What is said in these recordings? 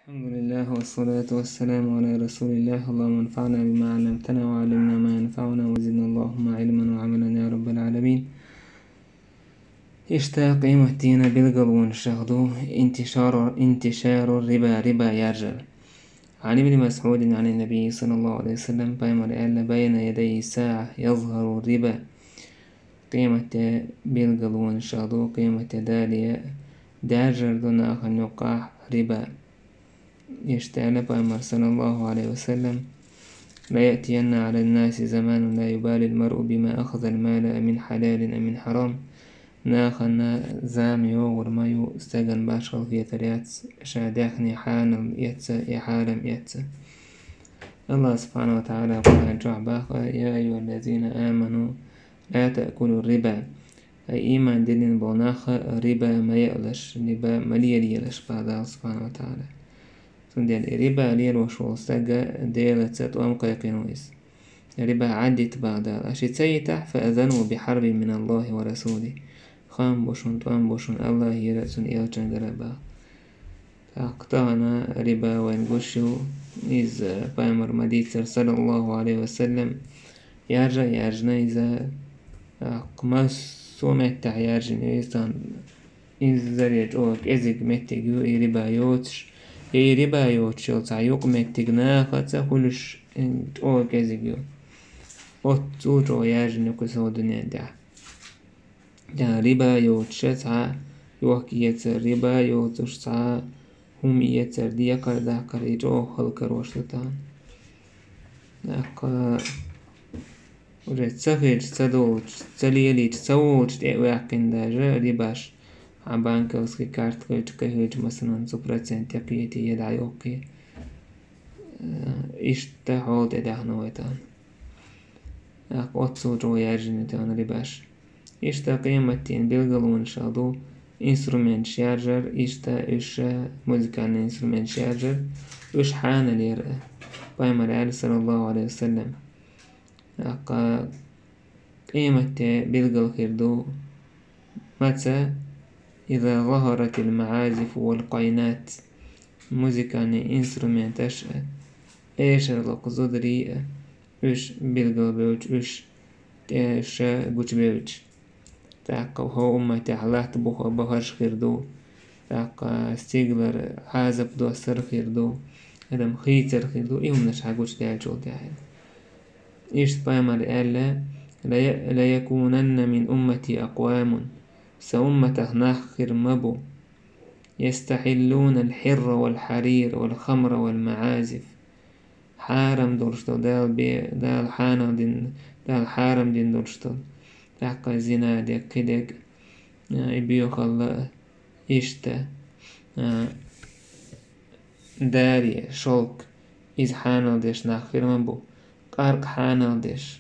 الحمد لله والصلاة والسلام على رسول الله. اللهم انفعنا بما علمتنا وعلمنا ما ينفعنا وزدنا اللهم علما وعملا يا رب العالمين. اشتاق قيمتين بالقلون شهدو انتشار الربا ربا يرجل. عن ابن مسعود عن النبي صلى الله عليه وسلم بيمر ألا بين يدي الساعة يظهر الربا قيمة بالقلون شهدو قيمة دالية دارجر دون أخن يقع ربا. يشتعل بأمر صلى الله عليه وسلم لا يأتين على الناس زمان لا يبالي المرء بما أخذ المال من حلال أم من حرام ناخنا زام يوغر مايو استغن باشغل في ثريات شادخني حانم يتسى يحالم يتسى. الله سبحانه وتعالى يقول عن باخر يا أيها الذين آمنوا لا تأكلوا الربا أي إيمان دلين بوناخ ربا ما يألش ربا مليا ليلش بعد الله سبحانه وتعالى ديال ربا ليل وشو استجا ديال تسات أمقى يقينويس ربا عدت بعد أشي تسيتح فأذنوا بحرب من الله ورسوله خام بوشون توام بوشون الله يرسون إيوشن غربا فاقتانا ربا وينقشو إذ بامر مديتر صلى الله عليه وسلم يرجع إذا قماس سومتح يرجع إذا زريج أوك إزيق متجو ربا يوتش ربا يوتشل تعيق متجناخ تقولش أو كذا أتوجو يجن كسود ندا دا ربا يوتشتع يوكيت ربا يوتشتع هم يتر ديكر داكر يجو خلق روشتان ناقا ورد سفير تدوج تليلي تسوج تأويقين دا رباش بانكوسكي كارت كهج مثلا 2% يقيتي يدعي اوكي اشتهود دهنويتان اقوتسو جو يرجنتان رباش اشتا قيمتين بالقلون شادو انسترومنت شارجر اشتا اش موزيكال انسترومنت شارجر اش حان لير بايمر صلى الله عليه وسلم اقا قيمة بالقل خيردو متى إذا ظهرت المعازف والقينات موزيكان إنسترومنت أشأ إيش لق زدري إيش بيلقى بيوج إيش تأشى بوج بيوج تاقا هو أمة تحلات بوخ بهرش خيردو تاقا ستيغلر عازب دو سر خيردو هدم خيتر خيردو إيهم نشحا بوج تاجو تاهل إيش بايمر ألا لا يكونن من أمتي أقوام سأمته ناخر مبو يستحلون الحر والحرير والخمر والمعازف حارم دورشتو دال حانا دين دال حارم دين دورشتو تاقا زنا دي قدق إبيو خلا إشتا داري شوك إز حانا ديش ناخر مبو قارق حانا ديش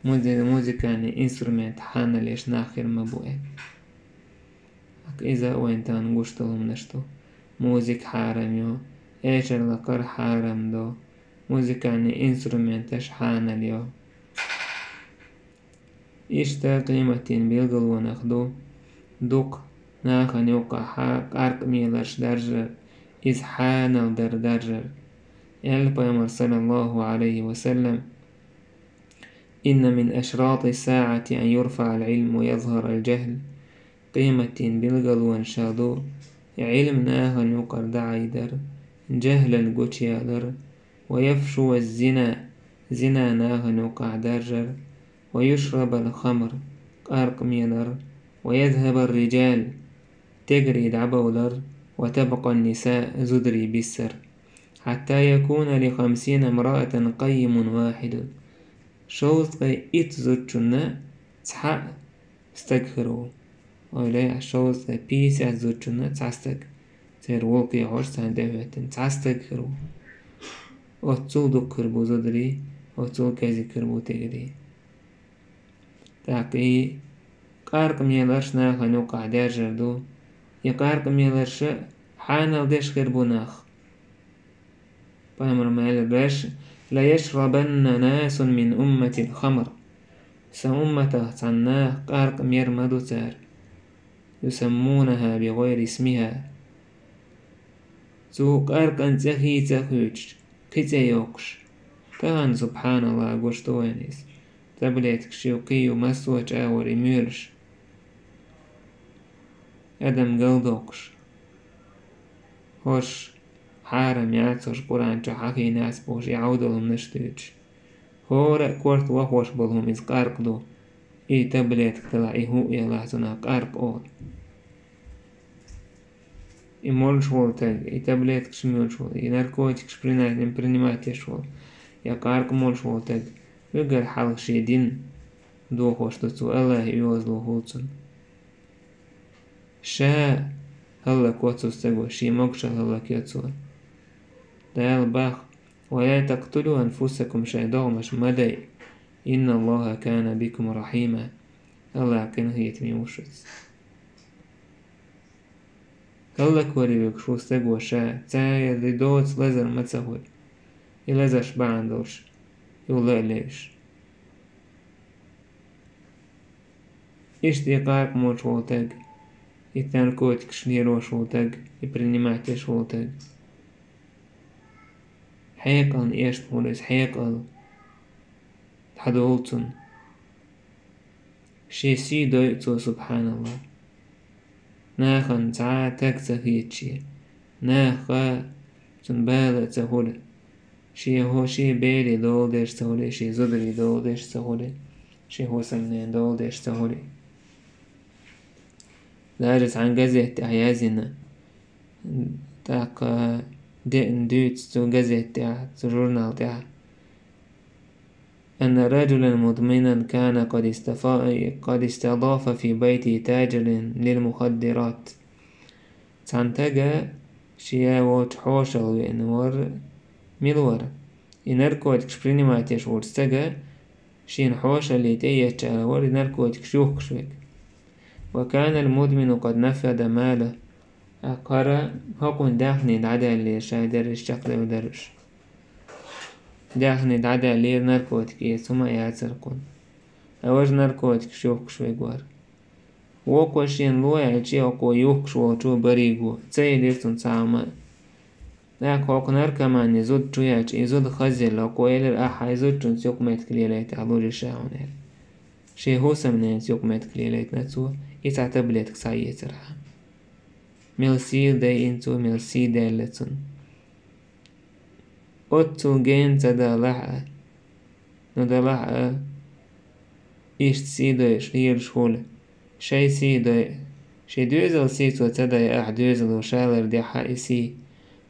موزيكاني إنسترومنت حانا ليش ناخر مبو إذا وينتان قشتهم نشتو موزيك حارم يو إيشر لقر حارم دو موزيك يعني إنسترومنتش حانا اليو إشتا قيمتين بيلغل ونخدو دوق ناخن يوقع حاق أرق ميلرش درجر إذ حانل درجر يلبيمر صلى الله عليه وسلم إن من أشراط الساعة أن يرفع العلم ويظهر الجهل قيمة بالقلوان شادو علم ناهن يقر دعيدر جهلا قوش يادر ويفشو الزنا زنا ناهن يقع درجر ويشرب الخمر قارق ميلر ويذهب الرجال تجري دعبولر وتبقى النساء زدري بالسر حتى يكون ل50 امرأة قيم واحد شوط إتزوجنا تحق استغفروا ولا شوز بيس أزوجنا تعستك تير وقي عش تعندهتن تعستك خرو أتصل دكر بوزدري أتصل كذي كربو تجري تاقي قارق ميلرش ناخ نوقع درجر دو يقارق ميلرش حانل ديش خربو ناخ بامر مال باش لا يشربن ناس من أمة الخمر سأمته تعناه قارق ميرمدو تار يسمونها بغير اسمها تو قارقن تخي تخيج كتي يوكش كان سبحان الله قشتوانيس تبليتك شيوقي ومسوج آوري ميرش أدم قلدوكش هوش حارم يعتش قرآن حكي ناس بوش يعودلهم نشتيج هورا كورت وحوش بلهم إز قارقدو إي تبليتك تلا إي هو يلاحظنا قارق أول إي مولشول تاج إي تبليتك شمولشول إي ناركوتك شبرينات يشول يا قارق مولشول تاج يقر حلق شي دين دو خوش تسو الله يوزلو هولتسن شا هلا كوتسو استقوى شي مقشل هلا كيتسو دال باخ ولا تقتلوا أنفسكم شيدومش مدي إن الله كان بكم رحيما الله كان هي تميوشت هلا كوري بكشو استقوى شا تايا دي دوت لزر متسهول يلزش بعندوش يولا ليش اشتقاق موش волтег и наркотик шнирош волтег и приниматеш волтег حيقن إيش مولس حيقن تحدولتن شي سي دويتو سبحان الله ناخن تعا تكتخيتشي ناخا تنبالة تهولة شي هو شي بيلي دول ديش تهولة شي زدري دول ديش تهولة شي هو سمنين دول ديش تهولة دارت عن جزيت أحيازنا تاق دين دوت تو جزيت تاع تو جورنال تاع أن رجلا مدمنا كان قد استضاف في بيته تاجر للمخدرات تانتجا شيا وتحوشل وإنور ميلور إنركوتك شبريني ما تشور استجا شين حوشل اللي تيجي على ور إنركوتك شوك شوك وكان المدمن قد نفد ماله أقرأ هقون داخني دعدا اللي شايدر الشكل ودرش داخني دعدا اللي نركوتك ثم يعترقون أوج نركوتك شوك شوي قوار وقوشين لويا جي أقو يوك شو جو بريقو تسي ليرتون ساما ذاك هوك نركمان يزود جوياج يزود خزل أقو إلر أحا يزود جون سيوك ميت كليليت علوري شاونير شي هو سمنين سيوك ميت كليليت نتسو يتعتبليتك سايترها ميلسي داي انتو ميلسي داي لتون أتو جين تدالحة ندالحة إيشت سيدو شليل شهولة شي سيدو شي دوزل سيتو تداي دوزل وشالر دي حقي سي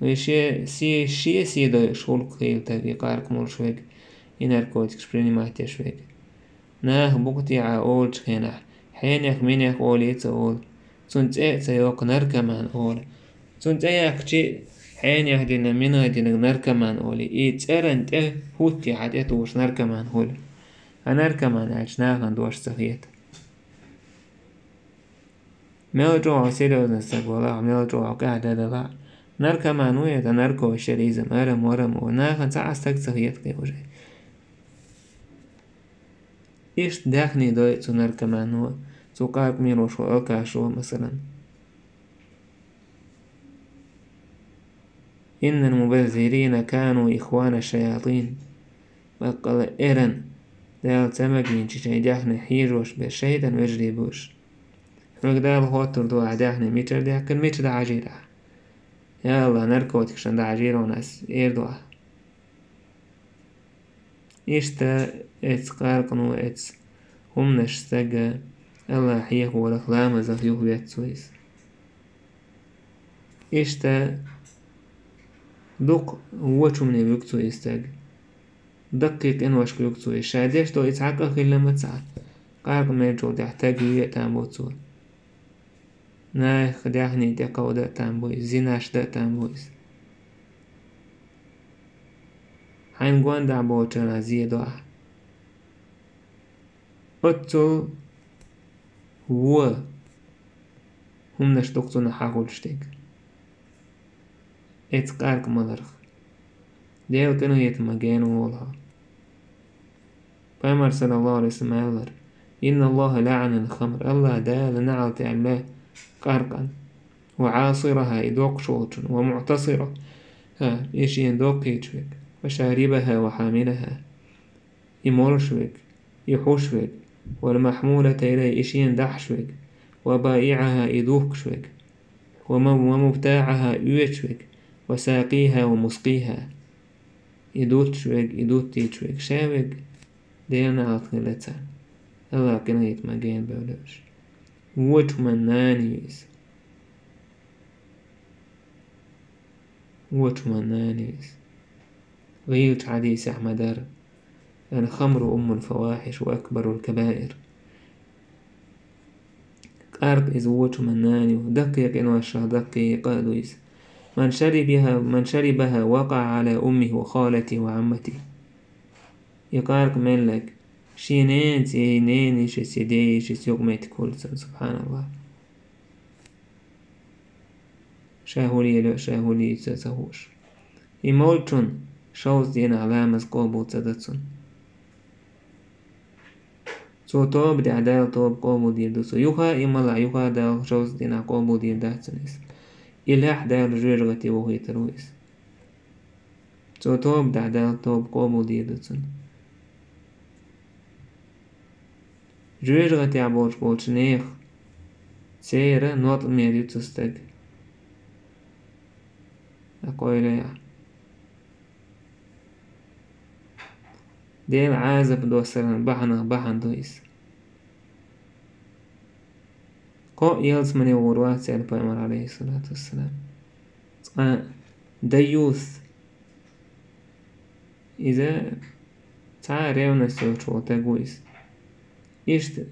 وشي شي سيدو شهول قيل تاقي قارك مول شويق إناركوتك شبريني ماهتي شويق ناه بوقتي عاول شخينح حينيخ مينيخ أوليتا أول تنتأي تيوك نركمان أول تنتأي أكتي حينيخ دينا مينه دينا نركمان أولي إيه تأرن تأه هوتي عديتوش نركمان أول أنركمان عجناغن دوش سخيت ميلجوع سيدو نستقبلا ميلجوع قاعدة دلا نركمان ويدا نركو شريزم أرم وناغن تعستك سخيت قيوجي إيش داخني دويتو نركمان هو سوقاك ميروش وألكاشو مثلا إن المبذرين كانوا إخوان الشياطين بقل إيرن دال تمكين تشي داخني حيروش بشيطان ويجري بوش مقدال هوتر دو عداخني ميتر داخن ميتر دا عجيرة يا الله نركوتك شان دا عجيرة وناس إيردوا إيشتا إتس قارقنو إتس هم نشتاقا الله حيه ولخلام زخيوه بيتسويس إشتا دق وچو من بيكتو يستاق دقيق إن وشك يكتو يشاديش دو إتعاق أخي لما تسعى قارق ميجو تحتاج ويأتان بوتسو ناي خداحني دقاو دأتان بويس زيناش دأتان بويس حين قوان دعبو تنازيه دوح أتو هو هم نشتقتو نحاول شتيك اتقارك مدرخ ديل كانوا يتمجانوا والها فأمر صلى الله عليه وسلم إن الله لعن الخمر الله دا لنعل تعمله قارقا وعاصرها إدوق شوتن ومعتصرة إيشين دوقي شوك وشاربها وحاملها إمولشوك يحوشوك والمحمولة إلي إيشين دحشوك وبائعها إدوكشوك ومبتاعها إيوتشوك وساقيها ومسقيها إدوتشوك إدوتيتشوك شاوك دينا أطلتها الله كنا يتمجين بولوش وتمنانيس غيلت حديث أحمد الخمر أم الفواحش وأكبر الكبائر أرق إذ وتمناني دقيق إن وشه دقيق دويس من شربها وقع على أمه وخالته وعمته يقارك من لك شينين سينين شسيديش يقمت كل سبحان الله شاهولي تسهوش يمولتون شوز دين علامة قوبو تدتسون سو توب دي عدال توب قوبو دير دوسو يوها إمالا يوها دال شوز دين قوبو دير داتسنس إلاح دال جوجغتي وهي ترويس سو توب دي عدال توب قوبو دير دوسون جوجغتي عبوش بولش نيخ سيرا نوط ميريو تستق أقول يا ديل عازب دوسرن بحن دويس قو يلس مني وروات سيد بيمر عليه الصلاة والسلام ديوث إذا تعرفنا سوچو تقويس إشت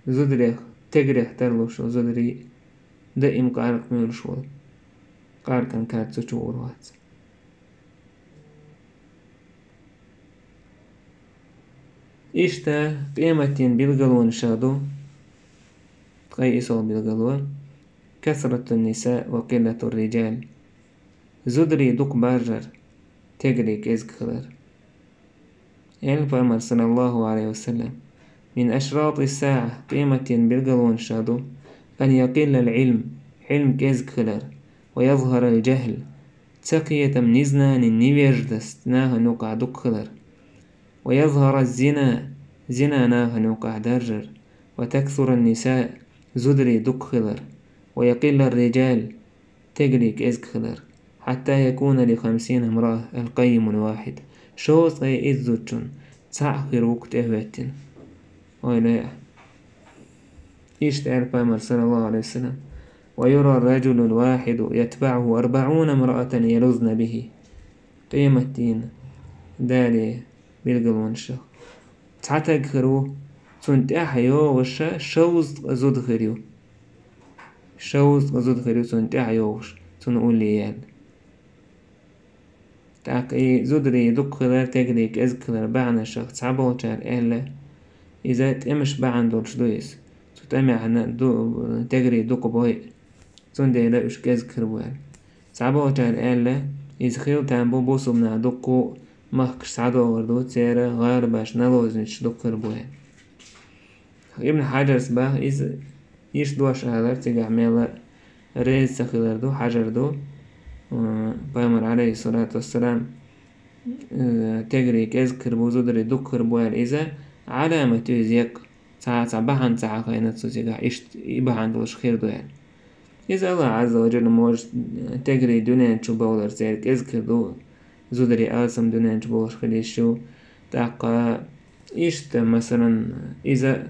زدريخ تجريخ ترلوشو زدري دائم قارق ميرشول قارقن كات سوچو وروات إشتا قيمتين بالقلون شادو قيسوا بالقلون كثرة النساء وقلة الرجال زدري دوك بارجر تجري كيزك خلر الفامر صلى الله عليه وسلم من أشراط الساعة قيمتين بالقلون شادو أن يقل العلم علم كيزك خلر ويظهر الجهل تقية منزنا النيويجدست ناه نوقع دوك خلر ويظهر الزنا زنا ناه نوقع درجر وتكثر النساء زدري دك خلر ويقل الرجال تجريك إزك خلر حتى يكون ل50 امرأة القيم الواحد شوز غي إزوتشن تأخر وقت أهواتن وإلا إشت البامر صلى الله عليه وسلم ويرى الرجل الواحد يتبعه 40 امرأة يلوذن به قيمة دين دالي بالقلون الشخ تعتق خرو تنت أحيو وشا شوز غزود خريو تنت أحيوش تنقول ليال تاقي زدري دق خلال تجريك أذكر بعنا الشخ تعبو تشار إلا إذا تمش بعن دولش دويس تتمع تجري دق بوي تندي لا إش كذكر بوال تعبو تشار إلا إذا خيل تنبو بوسو من دقو مخكش سعدو غردو تسيرا غير باش نلوزنش دكر بوه ابن حجر سباه إيش دوش هذا تيجا عميلا ريز سخيلردو حجردو بامر عليه الصلاة والسلام تجري كذكر بوزودري دكر بوه إذا علامة يزيق ساعة بحن ساعة خينات سوزيقا إيش بحن دوش خير دو يعني إذا الله عز وجل موج تجري دونين شو بولر سير كذكر دو زودري آسم دونين جبوش خليشو تاقا إشتا مثلا إذا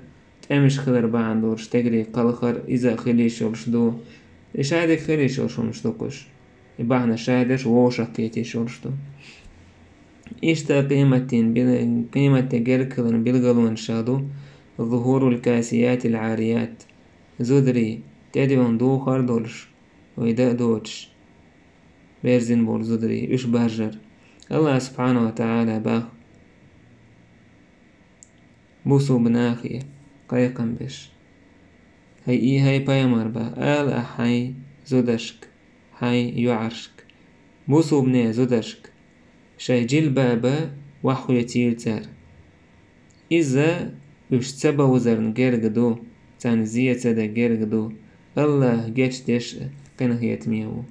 تأمش خلر بعن دورش تجري قلخر إذا خليشولش دو إشادك خليشولش ومشتوكش إباحنا شادش ووشاكيتي شولش دو إشتا قيمة جركلن بالغلون شادو ظهور الكاسيات العاريات زودري تدون دو خردولش وإذا دوتش بيرزين بول زودري إش بارجر الله سبحانه وتعالى باخ بوسو بناخي قيقن بش هاي بايمر با آل أحي زودشك هاي يعرشك بوسو بني زودشك شاي جيل بابا وحو يتيل تار إذا إش تبا وزرن جرق دو تنزية تدا جرق دو الله جيش ديش قنه يتميو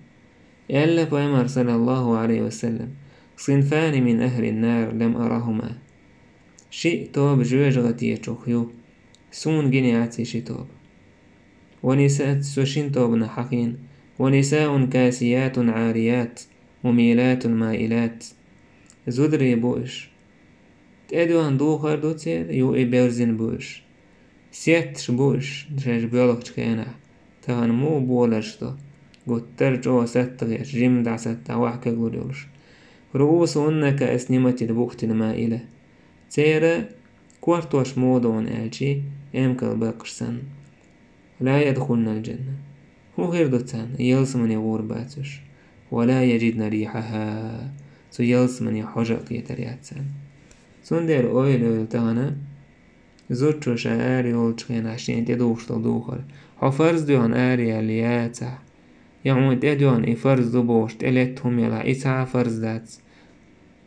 ألا فأمر صلى الله عليه وسلم صنفان من أهل النار لم أرهما شيء توب جوج غتي تشوخيو سون جنياتي شي توب ونساء سوشين توب نحقين ونساء كاسيات عاريات مميلات مائلات زدري بوش تأدوان دوخر دوتير يو إبرزين بوش سيتش بوش جاج بيولوك تكينا تغن مو بولشتو قتر جو ستغيش جيم دا ستا وحكا قولوش رؤوسهن كأسنمة البخت المائلة تيرا كورتوش مودون ألشي أمكال باقرسن لا يدخلن الجنة هو غير دوتان يلسمن يغور باتش ولا يجدن ريحها سو يلسمن يحجق يترياتسان سندر أويل تانا زوجوش آري أولتشكين عشان تدوشتل دوخر حفرز دوان آري الياتا يعمود تدوان إفرز دوبوش تلتهم يلا إسعى فرز دات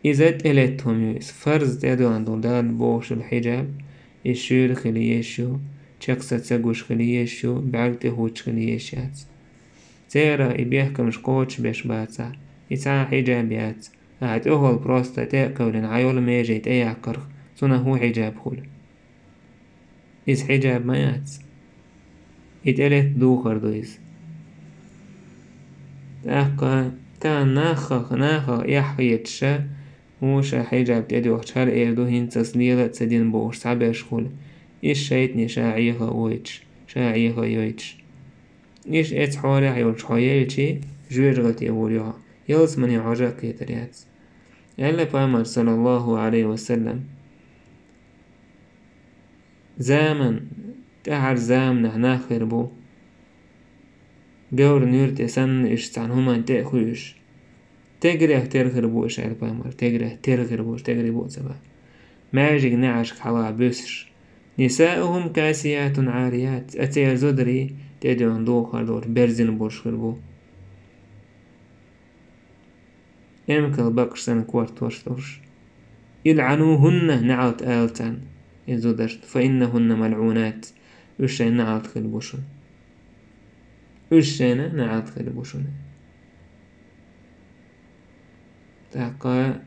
إذا تلتهم يس فرز تدوان دولدال بوش الحجاب يشير خليشو تشكسة تساقوش خليشو بعقته هوش خليشات تيرا إبيحكمش قوتش بيش باتسا إسعى حجابيات قاعد أهل بروستا تأكل عيول ميجيت أي عقر سنة هو حجاب خل إس حجاب ما ياتس إتقلت دوخر دويس تأقا تا ناخا يحقيت شا وشا حجاب تدوخ شهر إيردو هين تسليلة تسدين بوش سعباش خل إيش شايتني شاعيها ويتش شاعيها يويتش إيش إتس حوالي حيولش حوالي جوير غلطي أوليها يلس من يعجاق يتريات ألا بامر صلى الله عليه وسلم زامن تعر زامنه ناخر بو جور نيرت سن إشتعن هما تأخوش تجري ترخر بو إش ألا بامر تجري ترخر بوش تجري بو سبا ماجيك نعش حلا بسر نساؤهم كاسيات عاريات أتير زدري تدعون دوخر دور برزن بوشخر بو امكل بقرسن كوارت وشتوش يلعنوهن نعلت آلتان إزودشت فإنهن ملعونات أشين نعلت خلبوشن أشين نعلت خلبوشن تاقا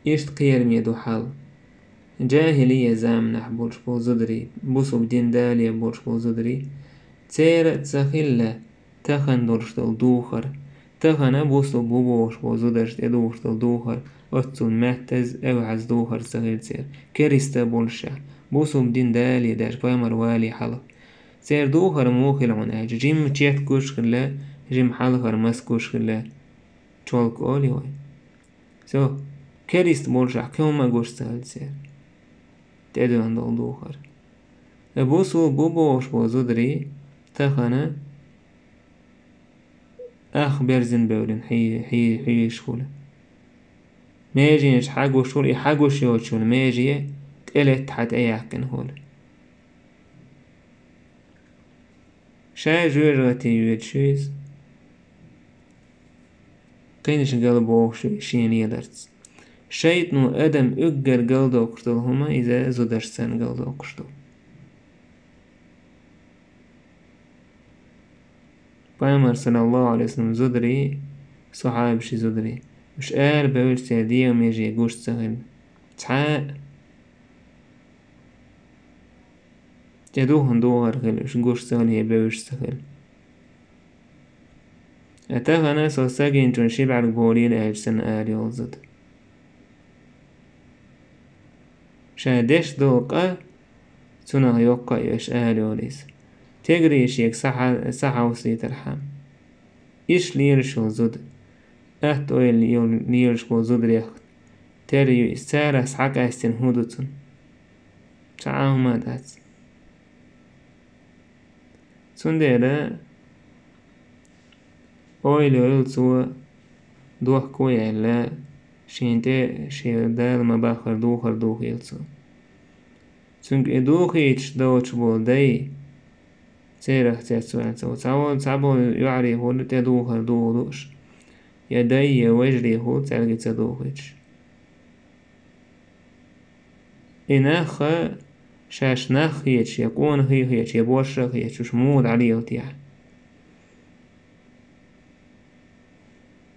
إشت قير ميدو حال جاهلية زامنح بولش بو زدري بوسو بدين دالية بولش بو زدري تيرا تسخيلا تخن دولشتل دوخر تخن بوسو بوبوش بو زدرشت ادوشتل دوخر أتسون مهتز أو عز دوخر صغير سير كريستا بولشا بوسو بدين دالية داش بايمر والي حلق سير دوخر موخل عناج جيم تيت كوش خلا جيم حلقر مس كوش خلا تشولك أولي واي سو كريست بولشا كوما قوش سهل سير تأدو عندل دوخر بوسو بوبوش بو زدري تخنا أخ برزن بولن حي شخولة ماجينش حاجو شول حاجو شيوت شول ماجي تقلت حت أياكن هول شا جوجتي يود شويز قينش قلبو شين يدرس شيطنو أدم أجر قلدو قشتل هما إذا زدرسان قلدو قشتل بايمر صلى الله عليه وسلم زدري صحاب شي زدري مش قال بقول سيدية وميجي يقوش سهل تحاق تدوهن دوهر غل مش قوش سهل هي بقوش سهل أتاها ناس وساقين تنشيب على البولين أجسن آل يوزد شادش دوقة تنا يوقع يش آل يوليس تجري يشيك صحة وسيت الحام إيش ليرشو زد أهتوي ليرشو زد ريخت تريو إستارة سحق أستن هودتون شعاهما دات سنديرا أويل يلسوا دوح كوي لا شينتي شيردال مباخر دوخ يلسوا سنك إدوخ يتش دوش بولداي سيرخ تسوان تعبو يعري هو تدوخر دوش يدي وجري هو تلقي تدوخش إناخ شاش نخ هيش يكون هيش يبوشخ هيش وشمود عليه وتيح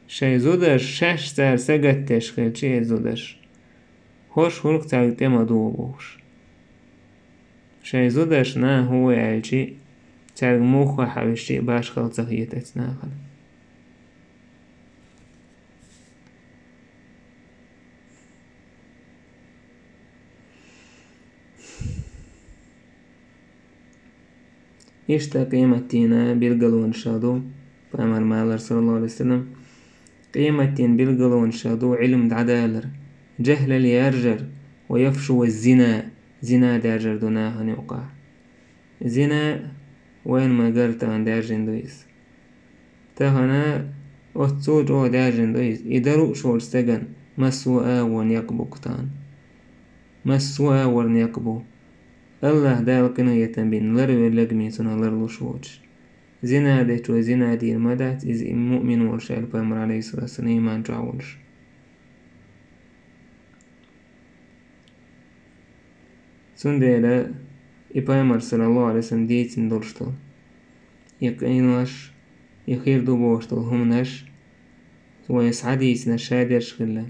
شاي زودش شاش سار سجت تشخيل شي زودش هوش هلك تاق تما دوبوش شاي زودش نا هو عالشي تاق موخ حوشي باش خلطة هي تتناخل إشتا قيمتينا بالقلون شادو بأمر مالر صلى الله عليه وسلم قيمتين بالقلون شادو علم دعدالر جهل ليرجر ويفشو الزنا زنا دارجر دوناها يوقع زنا وين ما قرت عن دارجن دويس تهنا أتصوج أو دارجن دويس إدارو شول سجن مسوا ون يقبو كتان مسوا ورن يقبو الله دالقنا يتنبين لرو لقمي سنة لرلو شوج زنا ديت وزنا دير مدات إز مؤمن والشعر بأمر عليه الصلاة والسلام إيمان جاولش سنديلا إبامر صلى الله عليه وسلم ديتن دولشتل يقينوش يخير دوبوشتل همنش ويسعديس نشادر شغلة